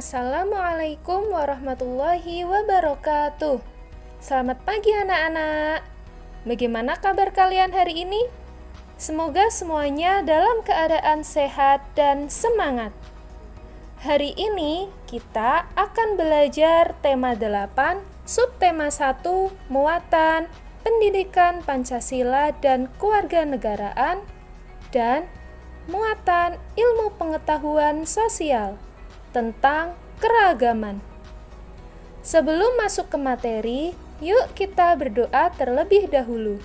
Assalamualaikum warahmatullahi wabarakatuh. Selamat pagi anak-anak. Bagaimana kabar kalian hari ini? Semoga semuanya dalam keadaan sehat dan semangat. Hari ini kita akan belajar tema 8, subtema 1, muatan, pendidikan Pancasila dan kewarganegaraan, dan muatan ilmu pengetahuan sosial tentang keragaman. Sebelum masuk ke materi, yuk kita berdoa terlebih dahulu.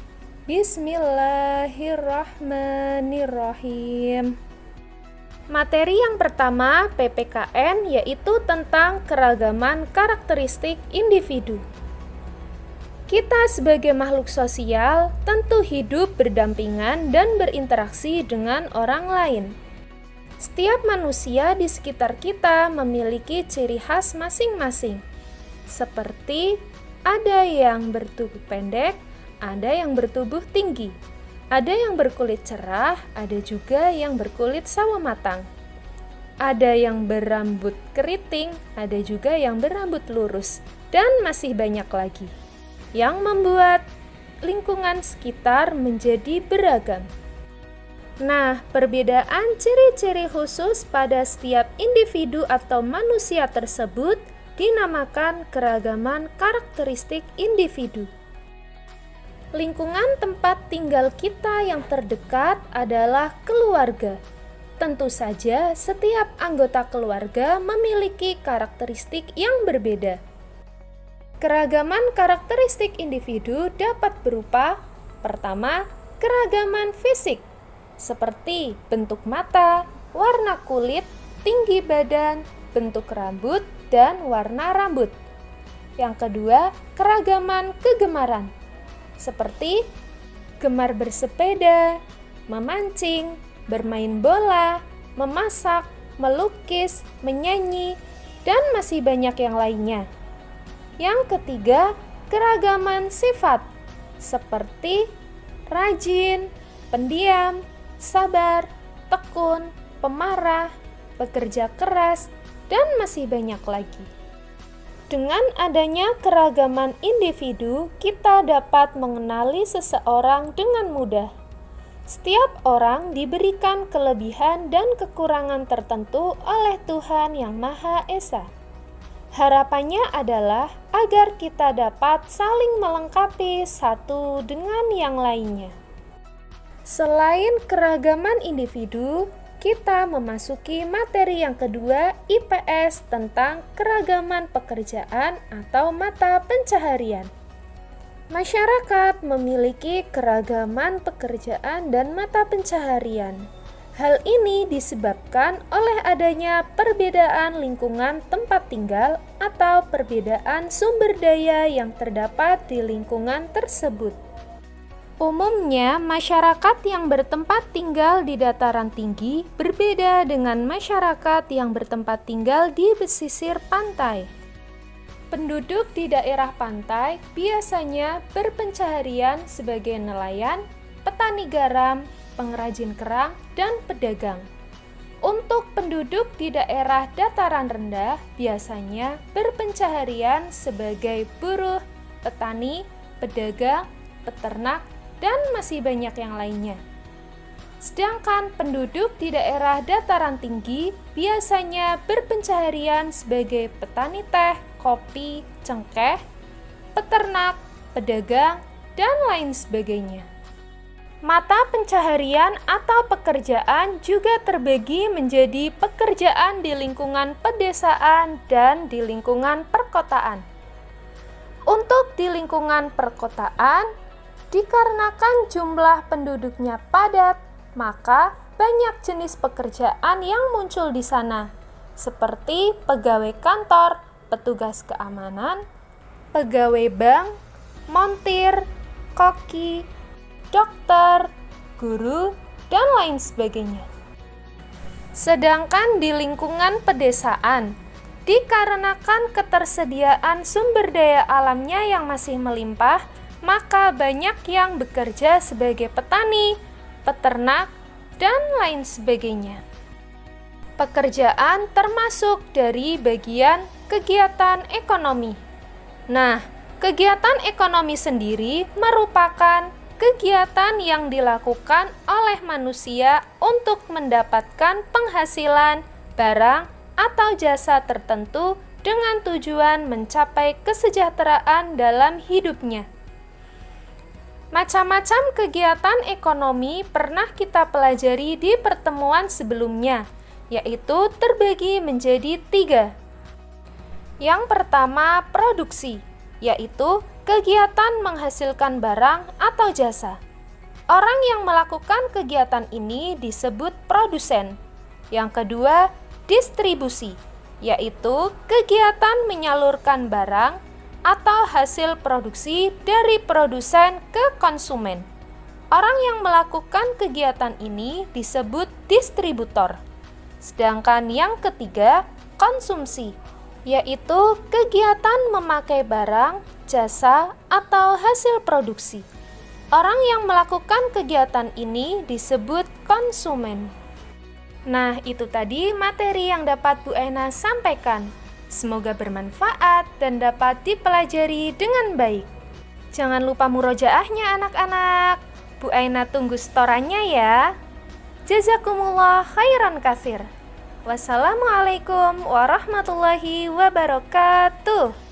Bismillahirrahmanirrahim. Materi yang pertama PPKN yaitu tentang keragaman karakteristik individu. Kita sebagai makhluk sosial tentu hidup berdampingan dan berinteraksi dengan orang lain. Setiap manusia di sekitar kita memiliki ciri khas masing-masing. Seperti ada yang bertubuh pendek, ada yang bertubuh tinggi, ada yang berkulit cerah, ada juga yang berkulit sawo matang. Ada yang berambut keriting, ada juga yang berambut lurus, dan masih banyak lagi yang membuat lingkungan sekitar menjadi beragam. Nah, perbedaan ciri-ciri khusus pada setiap individu atau manusia tersebut dinamakan keragaman karakteristik individu. Lingkungan tempat tinggal kita yang terdekat adalah keluarga. Tentu saja, setiap anggota keluarga memiliki karakteristik yang berbeda. Keragaman karakteristik individu dapat berupa: pertama, keragaman fisik, seperti bentuk mata, warna kulit, tinggi badan, bentuk rambut, dan warna rambut. Yang kedua, keragaman kegemaran, seperti gemar bersepeda, memancing, bermain bola, memasak, melukis, menyanyi, dan masih banyak yang lainnya. Yang ketiga, keragaman sifat, seperti rajin, pendiam, sabar, tekun, pemarah, pekerja keras, dan masih banyak lagi. Dengan adanya keragaman individu, kita dapat mengenali seseorang dengan mudah. Setiap orang diberikan kelebihan dan kekurangan tertentu oleh Tuhan Yang Maha Esa. Harapannya adalah agar kita dapat saling melengkapi satu dengan yang lainnya. Selain keragaman individu, kita memasuki materi yang kedua, IPS, tentang keragaman pekerjaan atau mata pencaharian. Masyarakat memiliki keragaman pekerjaan dan mata pencaharian. Hal ini disebabkan oleh adanya perbedaan lingkungan tempat tinggal atau perbedaan sumber daya yang terdapat di lingkungan tersebut. Umumnya, masyarakat yang bertempat tinggal di dataran tinggi berbeda dengan masyarakat yang bertempat tinggal di pesisir pantai. Penduduk di daerah pantai biasanya berpencaharian sebagai nelayan, petani garam, pengrajin kerang, dan pedagang. Untuk penduduk di daerah dataran rendah biasanya berpencaharian sebagai buruh, petani, pedagang, peternak, dan masih banyak yang lainnya. Sedangkan penduduk di daerah dataran tinggi biasanya berpencaharian sebagai petani teh, kopi, cengkeh, peternak, pedagang, dan lain sebagainya. Mata pencaharian atau pekerjaan juga terbagi menjadi pekerjaan di lingkungan pedesaan dan di lingkungan perkotaan. Untuk di lingkungan perkotaan, dikarenakan jumlah penduduknya padat, maka banyak jenis pekerjaan yang muncul di sana, seperti pegawai kantor, petugas keamanan, pegawai bank, montir, koki, dokter, guru, dan lain sebagainya. Sedangkan di lingkungan pedesaan, dikarenakan ketersediaan sumber daya alamnya yang masih melimpah, maka banyak yang bekerja sebagai petani, peternak, dan lain sebagainya. Pekerjaan termasuk dari bagian kegiatan ekonomi. Nah, kegiatan ekonomi sendiri merupakan kegiatan yang dilakukan oleh manusia untuk mendapatkan penghasilan, barang, atau jasa tertentu dengan tujuan mencapai kesejahteraan dalam hidupnya. Macam-macam kegiatan ekonomi pernah kita pelajari di pertemuan sebelumnya, yaitu terbagi menjadi 3. Yang pertama, produksi, yaitu kegiatan menghasilkan barang atau jasa. Orang yang melakukan kegiatan ini disebut produsen. Yang kedua, distribusi, yaitu kegiatan menyalurkan barang atau hasil produksi dari produsen ke konsumen. Orang yang melakukan kegiatan ini disebut distributor. Sedangkan yang ketiga, konsumsi, yaitu kegiatan memakai barang, jasa, atau hasil produksi. Orang yang melakukan kegiatan ini disebut konsumen. Nah, itu tadi materi yang dapat Bu Aina sampaikan. Semoga bermanfaat dan dapat dipelajari dengan baik. Jangan lupa murojaahnya anak-anak. Bu Aina tunggu setorannya ya. Jazakumullah khairan katsir. Wassalamualaikum warahmatullahi wabarakatuh.